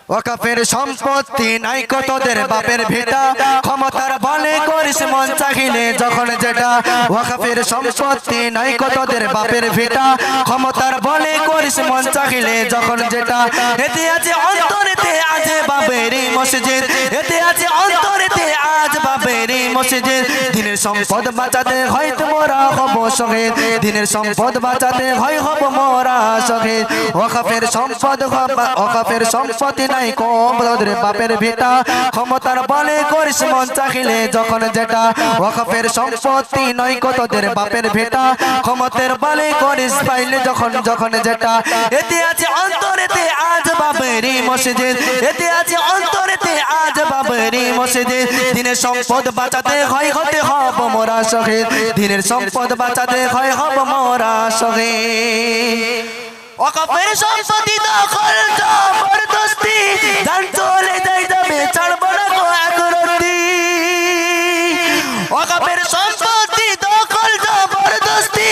ওয়াকফের সম্পত্তি নাই কতদের বাপের ভিটা ক্ষমতার বলে করিস মন চাহিলে যখন যেটা ওয়াকফের সম্পত্তি নাই কতদের বাপের ভিটা ক্ষমতার বলে করিস মন চাহিলে যখন যেটা এতে আছে অন্তরেতে আজ বাবেরই মসজিদ এতে আছে অন্তরেতে আজ বাবেরই মসজিদ দিনের সম্পদ বাঁচাতে হয় তোমরা হব শহীদ দিনের সম্পদ বাঁচাতে হয় হব মোরা শহীদ ওয়াকফের সম্পদ ওয়াকফের সম্পত্তি নাই কম তোদের বাপের ভিটা ক্ষমতার বলে করিস মন চাহিলে যখন যেটা ওয়াকফের সম্পত্তি নয় কতদের বাপের ভিটা ক্ষমতার বলে করিস পাইলে যখন যখন যেটা এতে আছে অন্তরেতে আজ বাবেরই মসজিদ এতে আছে অন্তরেতে আজ বাবেরই মসজিদ দিনের সম্পদ বাঁচাতে হয় হতে হব মোরা শহীদ দিনের সম্পদ বাঁচাতে হয় হব মোরা শহীদ ওয়াকফের সম্পত্তি দখল জবরদস্তি জান চলে যাই যাবে ছাড়ব না গো একরত্তি ওয়াকফের সম্পত্তি দখল জবরদস্তি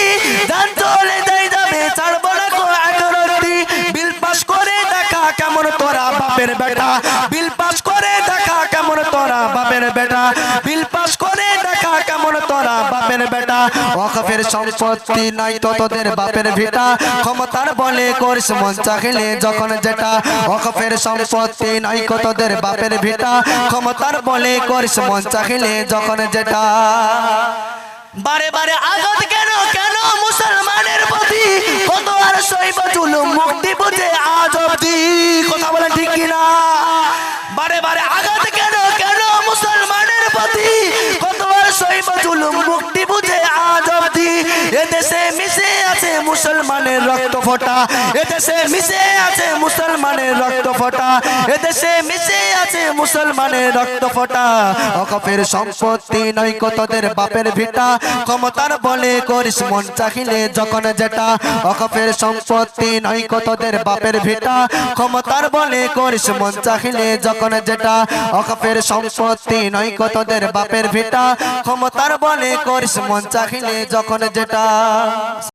জান চলে যাই যাবে ছাড়ব না গো একরত্তি বিল পাস করে দেখা কেমন তোরা বাপের বেটা বিল পাস করে দেখা কেমন তোরা বাপের বেটা বিল পাস করে দেখা কেমন তোরা বাপের বেটা ওয়াকফের সম্পত্তি নাই তো তোদের বাপের ভিটা ক্ষমতার বলে করিস মন চাহিলে যখন যেটা ওয়াকফের সম্পত্তি নাই কো তোদের বাপের ভিটা ক্ষমতার বলে করিস মন চাহিলে যখন যেটা বারে বারে আঘাত কেন কেন মুসলমানের প্রতি কত আর সইব জুলুম মুক্তি বুঝে আজ অবধি কথা বলেন ঠিক কিনা বারে বারে আঘাত কেন কেন মুসলমানের প্রতি কত আর সইব জুলুম মুক্তি বুঝে আজ অবধি এদেশে মিশে আছে মুসলমানের রক্ত ফোঁটা এদেশে মিশে আছে মুসলমানের রক্ত ফোঁটা এদেশে মিশে আছে মুসলমানের রক্ত ফোঁটা ওয়াকফের সম্পত্তি নয় কতদের বাপের ভিটা ক্ষমতার বলে করিস মন চাহিলে যখন যেটা ওয়াকফের সম্পত্তি নয় কতদের বাপের ভিটা ক্ষমতার বলে করিস মন চাহিলে যখন যেটা ওয়াকফের সম্পত্তি নয় কতদের বাপের ভিটা ক্ষমতার বলে করিস মন চাহিলে যখন যেটা